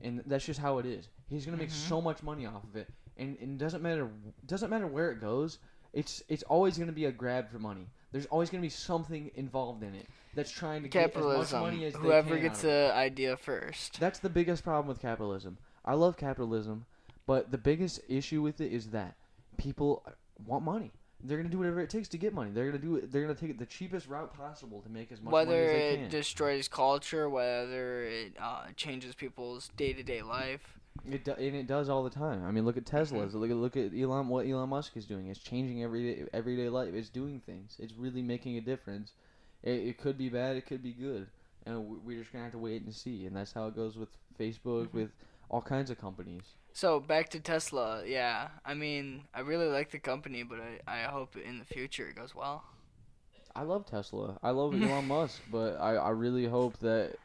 and that's just how it is. He's gonna make so much money off of it, and it doesn't matter where it goes. It's always gonna be a grab for money. There's always gonna be something involved in it that's trying to get as much Capitalism. money as they Whoever can gets out of it. the idea first. That's the biggest problem with capitalism. I love capitalism, but the biggest issue with it is that people want money. They're gonna do whatever it takes to get money. They're gonna do it. They're gonna take it the cheapest route possible to make as much money Whether as they it can. destroys culture, whether it changes people's day-to-day life. And it does all the time. I mean, look at Tesla. Look at what Elon Musk is doing. It's changing everyday life. It's doing things. It's really making a difference. It could be bad. It could be good. And we're just gonna have to wait and see. And that's how it goes with Facebook, with all kinds of companies. So back to Tesla, yeah. I mean, I really like the company, but I hope in the future it goes well. I love Tesla. I love Elon Musk, but I really hope that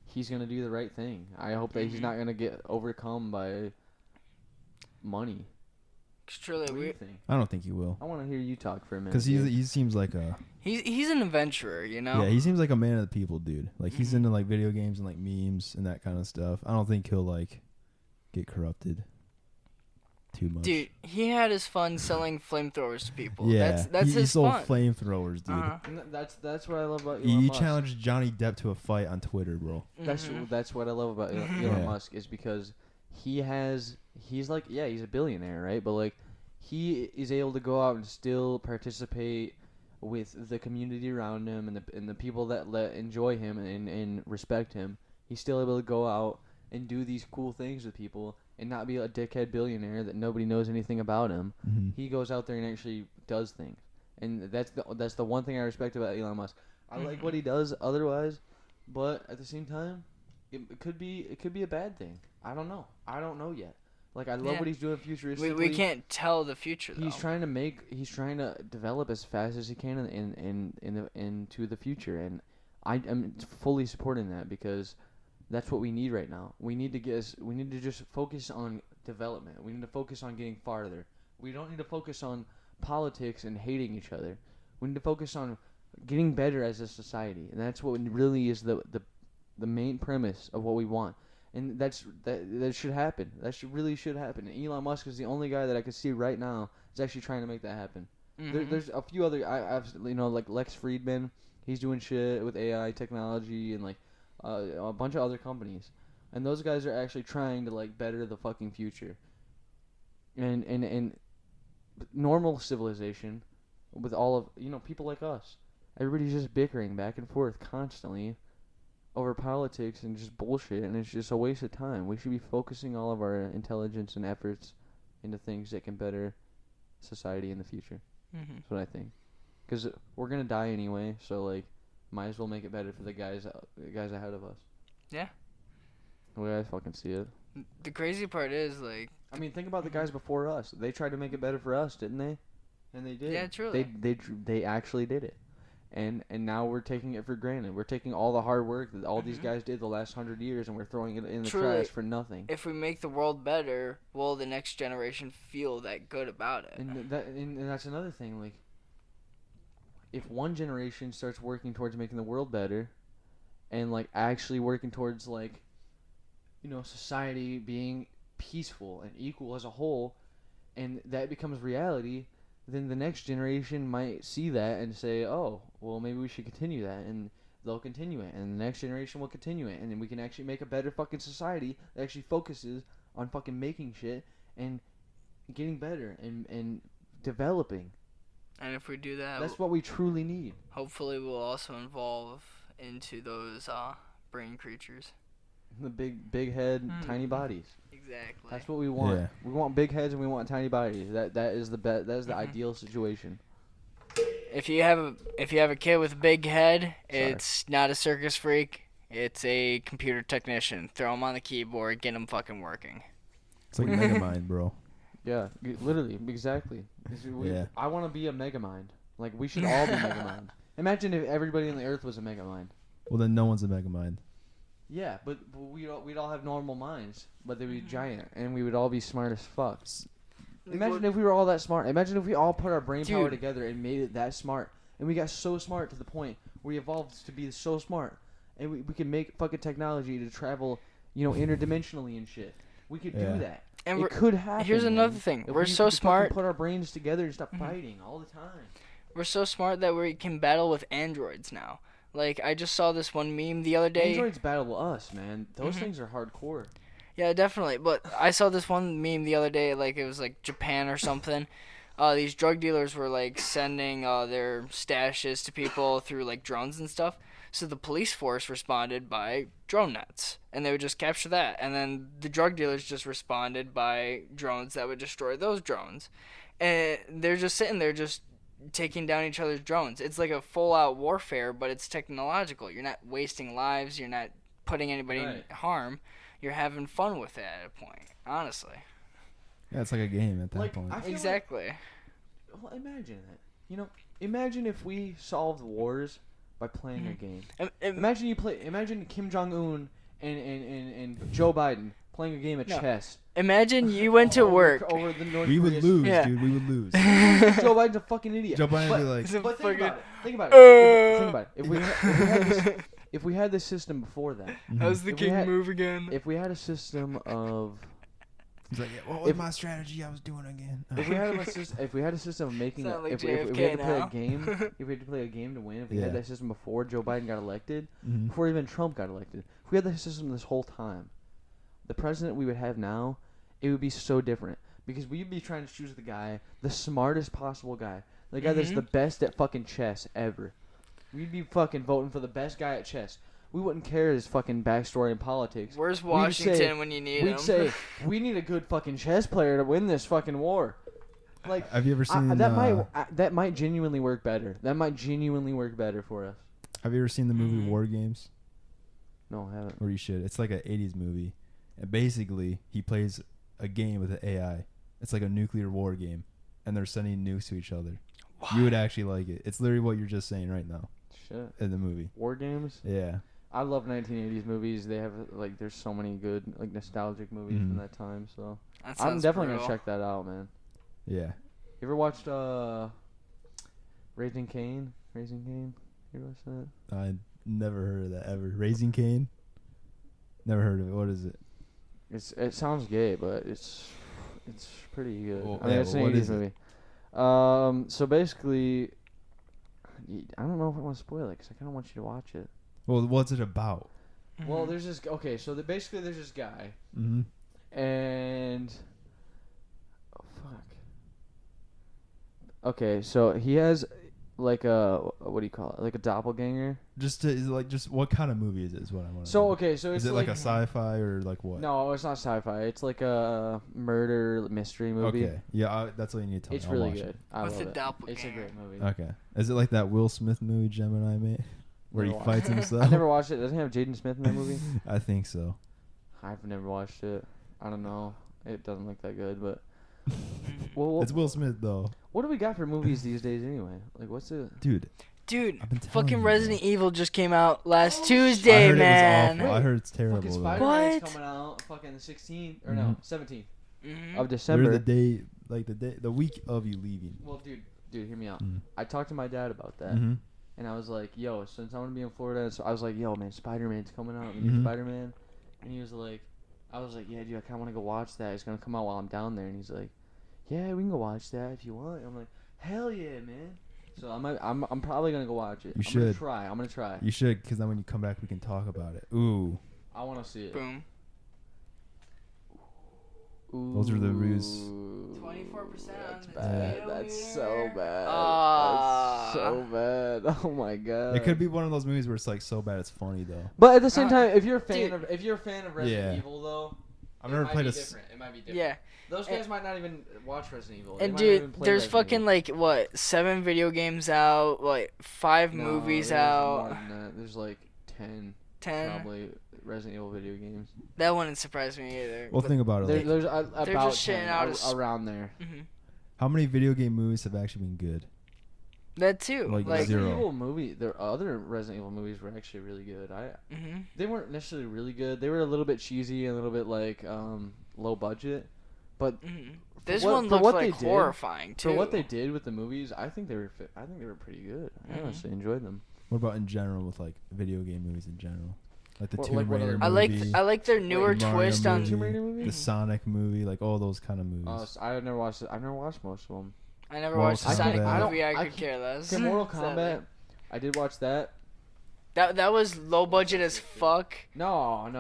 he's gonna do the right thing. I hope that he's not gonna get overcome by money. 'Cause truly, What do you think? I don't think he will. I want to hear you talk for a minute. Because dude. he seems like a he's an adventurer, you know. yeah, he seems like a man of the people, dude. Like he's into like video games and like memes and that kind of stuff. I don't think he'll like get corrupted too much. Dude, he had his fun selling flamethrowers to people. yeah, that's he his sold fun. flamethrowers, dude. Uh-huh. And that's what I love about Elon He Musk. challenged Johnny Depp to a fight on Twitter, bro. That's what I love about Elon Yeah. Musk is because he's like he's a billionaire, right? But like he is able to go out and still participate with the community around him and the people that enjoy him and respect him. He's still able to go out and do these cool things with people and not be a dickhead billionaire that nobody knows anything about him. Mm-hmm. He goes out there and actually does things, and that's the one thing I respect about Elon Musk. I like what he does otherwise, but at the same time, it could be a bad thing. I don't know yet. Like I love Yeah. what he's doing futuristically. We can't tell the future though. He's trying to develop as fast as he can into the future, and I'm fully supporting that because That's what we need right now. We need to just focus on development. We need to focus on getting farther. We don't need to focus on politics and hating each other. We need to focus on getting better as a society, and that's what really is the main premise of what we want. And that should happen. Really should happen. And Elon Musk is the only guy that I can see right now is actually trying to make that happen. There's a few other I've like Lex Friedman. He's doing shit with AI technology and like a bunch of other companies, and those guys are actually trying to like better the fucking future. And normal civilization, with all of people like us, everybody's just bickering back and forth constantly over politics and just bullshit, and it's just a waste of time. We should be focusing all of our intelligence and efforts into things that can better society in the future. That's what I think. Because we're gonna die anyway, so like, might as well make it better for the guys ahead of us. Yeah. The way I fucking see it. The crazy part is like, I mean, think about the guys before us. They tried to make it better for us, didn't they? And they did. Yeah, truly. They actually did it. And now we're taking it for granted. We're taking all the hard work that all these guys did the last 100 years, and we're throwing it in the trash for nothing. If we make the world better, will the next generation feel that good about it? And that's another thing. Like, if one generation starts working towards making the world better, and like actually working towards like, society being peaceful and equal as a whole, and that becomes reality, then the next generation might see that and say, oh, well, maybe we should continue that, and they'll continue it, and the next generation will continue it, and then we can actually make a better fucking society that actually focuses on fucking making shit and getting better and developing. And if we do that, that's what we truly need. Hopefully we'll also evolve into those brain creatures. The big head, tiny bodies. Exactly. That's what we want. Yeah. We want big heads and we want tiny bodies. That is the ideal situation. If you have a kid with a big head, it's not a circus freak. It's a computer technician. Throw him on the keyboard, get him fucking working. It's like Megamind, bro. Yeah, literally, exactly. Yeah. I want to be a Megamind. Like, we should all be Megamind. Imagine if everybody on the earth was a Megamind. Well, then no one's a Megamind. Yeah, but we'd all have normal minds, but they'd be giant, and we would all be smart as fuck. Imagine if we were all that smart. Imagine if we all put our brain power together and made it that smart, and we got so smart to the point where we evolved to be so smart, and we could make fucking technology to travel, interdimensionally and shit. We could do that. And it could happen. Here's another thing. If we're so smart. Put our brains together and stop fighting all the time. We're so smart that we can battle with androids now. Like, I just saw this one meme the other day. Androids battle us, man. Those things are hardcore. Yeah, definitely. But I saw this one meme the other day, like, it was, like, Japan or something. These drug dealers were, like, sending their stashes to people through, like, drones and stuff. So the police force responded by drone nets. And they would just capture that. And then the drug dealers just responded by drones that would destroy those drones. And they're just sitting there just taking down each other's drones. It's like a full-out warfare, but it's technological. You're not wasting lives. You're not putting anybody in harm. You're having fun with it at a point, honestly. Yeah, it's like a game at that point. Exactly. Well, imagine it. Imagine if we solved wars by playing a game. Imagine Kim Jong-un and Joe Biden playing a game of chess. Imagine you went to work. Over the North We would lose, dude. We would lose. Joe Biden's a fucking idiot. Joe Biden would be like... But think about it. If we had this system before that. How's the king move again? If we had a system of... He's like, yeah, what was my strategy I was doing again? If we had a system of making if we had to play a game, if we had to play a game to win, if we had that system before Joe Biden got elected, before even Trump got elected, if we had that system this whole time, the president we would have now, it would be so different because we'd be trying to choose the smartest possible guy, the guy that's the best at fucking chess ever. We'd be fucking voting for the best guy at chess. We wouldn't care his fucking backstory in politics. Where's Washington when you need him? We'd say, we need a good fucking chess player to win this fucking war. Like, have you ever seen... that might genuinely work better. That might genuinely work better for us. Have you ever seen the movie War Games? No, I haven't. Or you should. It's like an 80s movie. And basically, he plays a game with an AI. It's like a nuclear war game. And they're sending nukes to each other. What? You would actually like it. It's literally what you're just saying right now. Shit. In the movie. War Games? Yeah. I love 1980s movies. They have like there's so many good like nostalgic movies from that time. So That I'm sounds definitely brutal. gonna check that out, man. Yeah. You ever watched Raising Cain? Raising Cain? You ever watched that? I never heard of that ever. Raising Cain? Never heard of it. What is it? It sounds gay, but it's pretty good. Well, I mean, yeah, it's an what 80s is it? movie. So basically, I don't know if I want to spoil it because I kind of want you to watch it. Well, what's it about? Well, there's this. Okay, so basically there's this guy, Mm-hmm. and oh fuck. Okay, so he has like a what do you call it? Like a doppelganger. Is it like just what kind of movie is it? Is what I want to So know. okay, so it's Is it like a sci-fi or like what? No, it's not sci-fi. It's like a murder mystery movie. Okay. Yeah, that's all you need to tell It's me. I'll really watch good. it. I With love the it. doppelganger. It's a great movie. Okay. Is it like that Will Smith movie Gemini made, where he Never fights watched it. himself? I never watched it. Doesn't it have Jaden Smith in that movie? I think so. I've never watched it. I don't know. It doesn't look that good, but well, It's Will Smith though, what do we got for movies these days anyway? Like, what's it? dude. Dude, I've been telling fucking you, Resident bro. Evil just came out last I Tuesday, heard man. it was awful. I heard it's terrible. Fucking though. Spider-Man's What? coming out fucking the 16th or no, 17th Mhm. of Literally December. the week of you leaving. Well, dude, hear me out. Mm. I talked to my dad about that, Mm-hmm. and I was like, "Yo, since I'm gonna be in Florida, so I was like, yo, man, Spider-Man's coming out, the Mhm. new Spider-Man," and he was like, I was like, yeah, dude, I kind of want to go watch that. It's gonna come out while I'm down there, and he's like, yeah, we can go watch that if you want. And I'm like, hell yeah, man. So I'm probably gonna go watch it. You I'm gonna should. try. I'm gonna try. You should, because then when you come back, we can talk about it. Ooh, I want to see it. Boom. Ooh. Those are the reviews. 24% That's on bad. the That's so bad. Ah. That's so bad. Oh my god. it could be one of those movies where it's like so bad it's funny though. But at the same Uh, time, if you're a fan dude. of Resident Yeah. Evil though, I've it never might played be a. different. It might be different. Yeah. Those And- guys might not even watch Resident Evil. They And might not even dude, play there's Resident fucking Evil. like what, 7 video games out, like 5 No, movies there's out, more than that. There's like 10 10. probably Resident Evil video games. That wouldn't surprise me either. Well, think about it. There, Like, there's They're about just shitting 10 out a around there. Mhm. how many video game movies have actually been good? That too. Like Like, zero. Resident Evil movie. Their other Resident Evil movies were actually really good. mhm. They weren't necessarily really good. They were a little bit cheesy, a little bit like low budget, but Mhm. for This what- one for looks what like they did- horrifying too. for what they did with the movies, I think they were pretty good. I Mhm. honestly enjoyed them. What about in general with like video game movies in general, like the What- Tomb like what Raider other- movie, I like their newer Mario twist on. movie, Tomb Raider movie? the Sonic movie, like all those kind of movies. I've never watched it. I've never watched most of them. I never Mortal watched the Sonic Kombat. movie. I I could care less. Okay, Mortal Sadly. Kombat. I did watch that. That was low budget as fuck. No.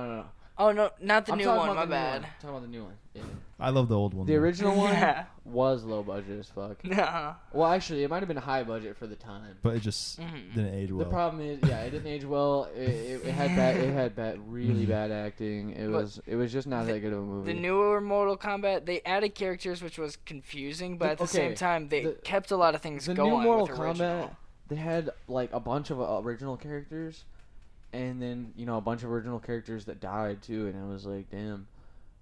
Oh no, not the I'm new talking one. about My the new bad. one. I'm talking about the new one. Yeah. I love the old one. The though. original one Yeah. was low budget as fuck. Nah. Well, actually, it might have been high budget for the time. but it just Mhm. didn't age well. The problem is, yeah, it didn't age well. It had really bad acting. It was just not that good of a movie. The newer Mortal Kombat, they added characters, which was confusing, but at the same Okay, time, they the- kept a lot of things the going. new Mortal with original. Kombat, they had like a bunch of original characters, and then a bunch of original characters that died too, and I was like, damn.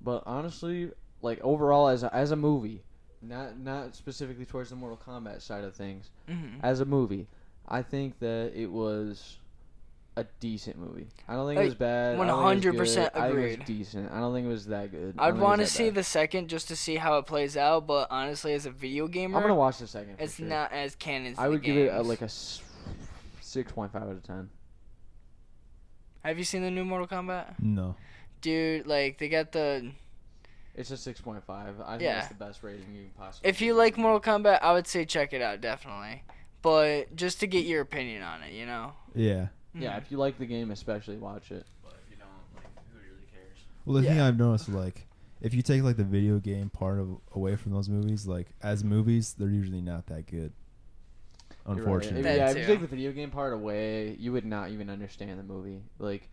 But honestly, like overall as a movie, not specifically towards the Mortal Kombat side of things, Mhm. as a movie, I think that it was a decent movie. I don't think it was bad. 100% I think it agreed. was decent. I don't think it was that good. I I'd don't think it want to was that see bad. the second just to see how it plays out, but honestly, as a video gamer, I'm gonna watch the second. For it's sure. not as canon as I the would give it games. like a 6.5 out of 10. Have you seen the new Mortal Kombat? No. Dude, like, they got the... It's a 6.5. I think Yeah. it's the best rating you can possibly. If you like Mortal Kombat, I would say check it out, definitely. But just to get your opinion on it, you know? Yeah. Yeah, Mhm. if you like the game, especially watch it. But if you don't, like, who really cares? Well, the thing Yeah. I've noticed, like, if you take like the video game part away from those movies, like as movies, they're usually not that good. You're right. Unfortunately. That Yeah, if you too. take the video game part away, you would not even understand the movie. Like,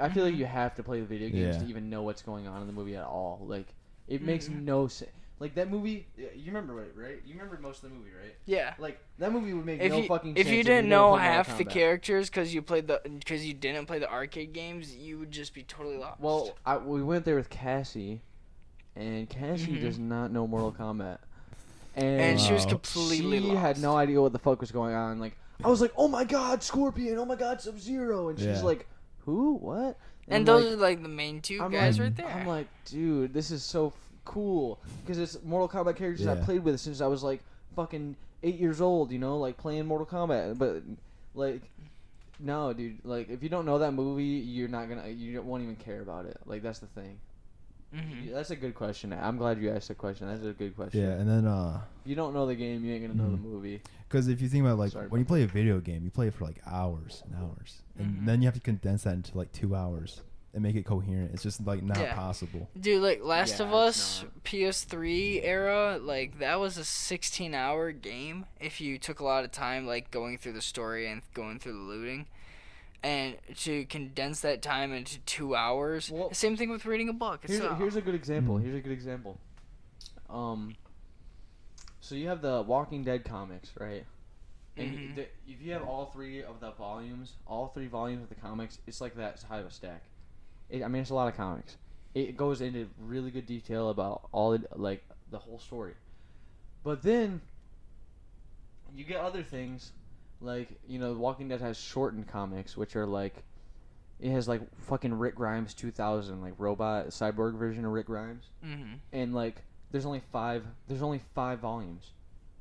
I feel like you have to play the video games Yeah. to even know what's going on in the movie at all. Like, it makes Mhm. no sense. Like that movie, you remember it, right? You remember most of the movie, right? Yeah. Like that movie would make If no you fucking if sense. you didn't know never played Mortal half the Kombat. characters because you didn't play the arcade games, you would just be totally lost. Well, we went there with Cassie, and Cassie Mhm. does not know Mortal Kombat, and she was Wow. completely she lost. had no idea what the fuck was going on. Like, I was like, "Oh my God, Scorpion! Oh my God, Sub-Zero!" And she's Yeah. like, who? What? And I'm those like, are like the main two I'm guys like- right there. I'm like, dude, this is so cool because it's Mortal Kombat characters I Yeah. played with since I was like fucking 8 years old. You know, like playing Mortal Kombat. But like, no, dude. Like, if you don't know that movie, you won't even care about it. Like, that's the thing. Mhm. That's a good question. I'm glad you asked the question. That's a good question. Yeah, and then If you don't know the game, you ain't gonna know the Mhm. movie. because if you think about like Sorry when you about play a video game, you play it for like hours and hours, and Mhm. then you have to condense that into like 2 hours and make it coherent. It's just like not Yeah. possible. Dude, like Last Yeah, of it's Us not. PS3 era, like that was a 16-hour game if you took a lot of time like going through the story and going through the looting. And to condense that time into 2 hours, Well, same thing with reading a book. It's Here's a good example. Mhm. Here's a good example. So you have the Walking Dead comics, right? And Mhm. if you have all three of the volumes, all 3 volumes of the comics, it's like that high of a stack. I mean, it's a lot of comics. It goes into really good detail about all like the whole story. But then you get other things, like Walking Dead has shortened comics, which are like it has like fucking Rick Grimes 2000, like robot cyborg version of Rick Grimes, Mhm. and like there's only five volumes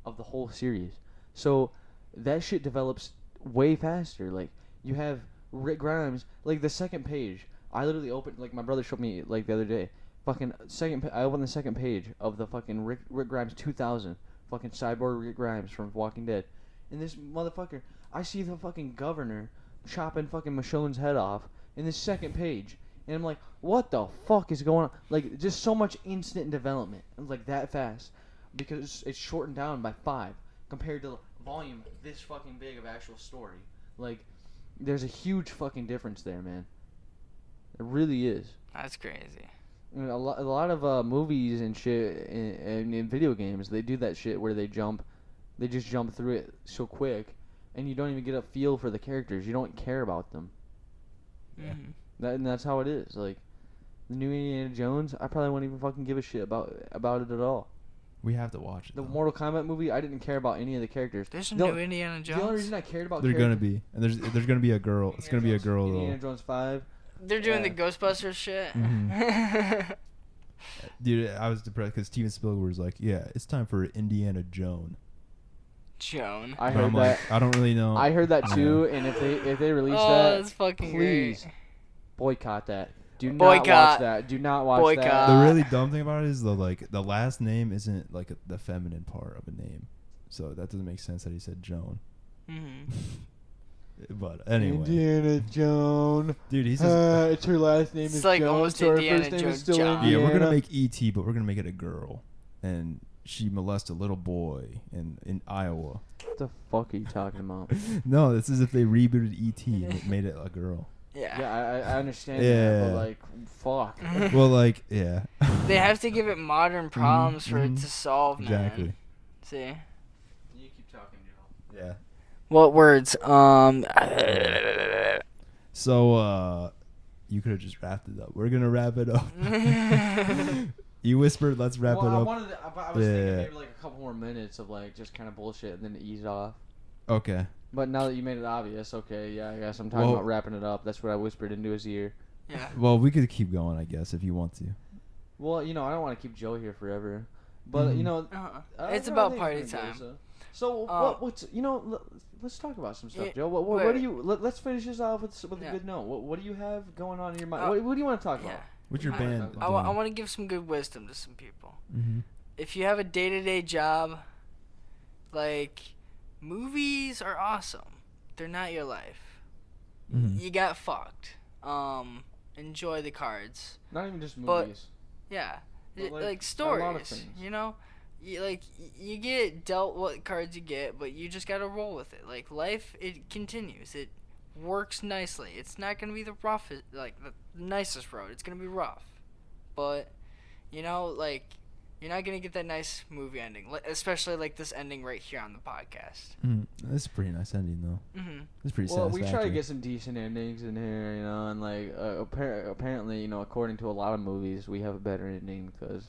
of the whole series, so that shit develops way faster. Like you have Rick Grimes, like the second page. I literally opened, like my brother showed me like the other day. Fucking I opened the second page of the fucking Rick Grimes 2000, fucking cyborg Rick Grimes from Walking Dead, and this motherfucker, I see the fucking governor chopping fucking Michonne's head off in this second page, and I'm like, what the fuck is going on? Like just so much instant development, like that fast, because it's shortened down by 5 compared to volume this fucking big of actual story. Like, there's a huge fucking difference there, man. It really is. That's crazy. I mean, a lot of movies and shit in video games, they do that shit where they just jump through it so quick, and you don't even get a feel for the characters. You don't care about them. Yeah. Mhm. And that's how it is. Like, the new Indiana Jones, I probably won't even fucking give a shit about it at all. We have to watch it. The though. Mortal Kombat movie, I didn't care about any of the characters. There's a The- new Indiana The only Jones. reason I cared about They're characters, gonna be, and there's gonna be a girl. It's gonna be a girl Indiana though. Jones 5. They're doing the Yeah. Ghostbusters shit. Mhm. Dude, I was depressed because Steven Spielberg was like, "Yeah, it's time for Indiana Jones." Joan. I But heard I'm that. like, I don't really know. I heard that Yeah. too. And if they release Oh, that, that's fucking please great. boycott that. Do not Boycott. watch that. Do not watch Boycott. that. The really dumb thing about it is the last name isn't like the feminine part of a name, so that doesn't make sense that he said Joan. Mhm. But anyway, Indiana Jones. dude, he's just, It's her last name It's is like Jones. almost so her Indiana first name Jones is still John. yeah, Indiana. we're gonna make E.T., but we're gonna make it a girl, and she molested a little boy in Iowa. What the fuck are you talking about? No, this is if they rebooted E.T. and made it a girl. Yeah. Yeah, I understand that, Yeah. but like, fuck. Well, like, yeah. They have to give it modern problems for it mhm. to solve, man. Exactly. See? You keep talking, Joe. Yeah. What words? So, you could have just wrapped it up. We're gonna wrap it up. You whispered, "Let's wrap Well, it I up." wanted. I was thinking Yeah. maybe like a couple more minutes of like just kind of bullshit and then ease off. Okay. But now that you made it obvious, okay, yeah, I guess I'm talking Well- about wrapping it up. That's what I whispered into his ear. Yeah. Well, we could keep going, I guess, if you want to. Well, I don't want to keep Joe here forever, but Mhm. It's I about think party it's gonna time. go, so Uh, what's let's talk about some stuff, Yeah, Joe. What wait. do you? Let's finish this off with Yeah. a good note. What do you have going on in your mind? Uh, What do you want to talk Yeah. about? What's your I- band? I want to give some good wisdom to some people. Mm-hmm. If you have a day-to-day job, like, movies are awesome. They're not your life. Mhm. You got fucked. Enjoy the cards. Not even just But- movies. Yeah. But, Like, like, a lot of stories, things. you know? You get dealt what cards you get, but you just gotta roll with it. Like, life, it continues. It works nicely. It's not gonna be the roughest, like, the nicest road. It's gonna be rough. But, like, you're not gonna get that nice movie ending. Especially, like, this ending right here on the podcast. That's a pretty nice ending, though. Mm-hmm. It's pretty Well, we satisfactory. try to get some decent endings in here, and like apparently, according to a lot of movies, we have a better ending because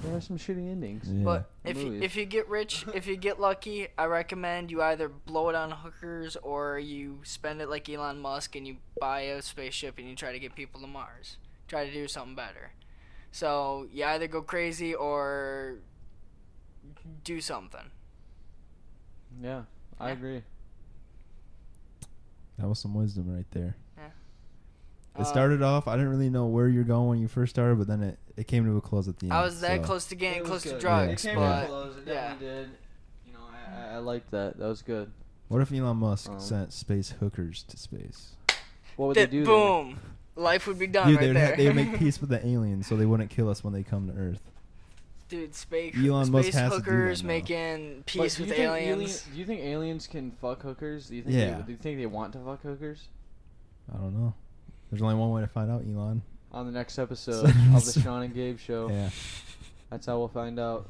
There are some shitty endings. Yeah. But if Movies. you get rich, if you get lucky, I recommend you either blow it on hookers or you spend it like Elon Musk and you buy a spaceship and you try to get people to Mars. Try to do something better. So you either go crazy or do something. Yeah, I Yeah. agree. That was some wisdom right there. Yeah. It started off, I didn't really know where you're going when you first started, but then it came to a close at the end. I was that so. close to getting It was close to good. drugs, It came to but close. It yeah. definitely did. You know, I liked that. That was good. What if Elon Musk Um, sent space hookers to space? What would they do? boom, life would be done Dude, right there. they would make peace with the aliens so they wouldn't kill us when they come to Earth. Dude, space Elon Musk space has to do that hookers now. making But peace do you with think aliens. Do you think aliens can fuck hookers? Do you think? Yeah. Do you think they want to fuck hookers? I don't know. There's only one way to find out, Elon. On the next episode of the Sean and Gabe show, Yeah. that's how we'll find out.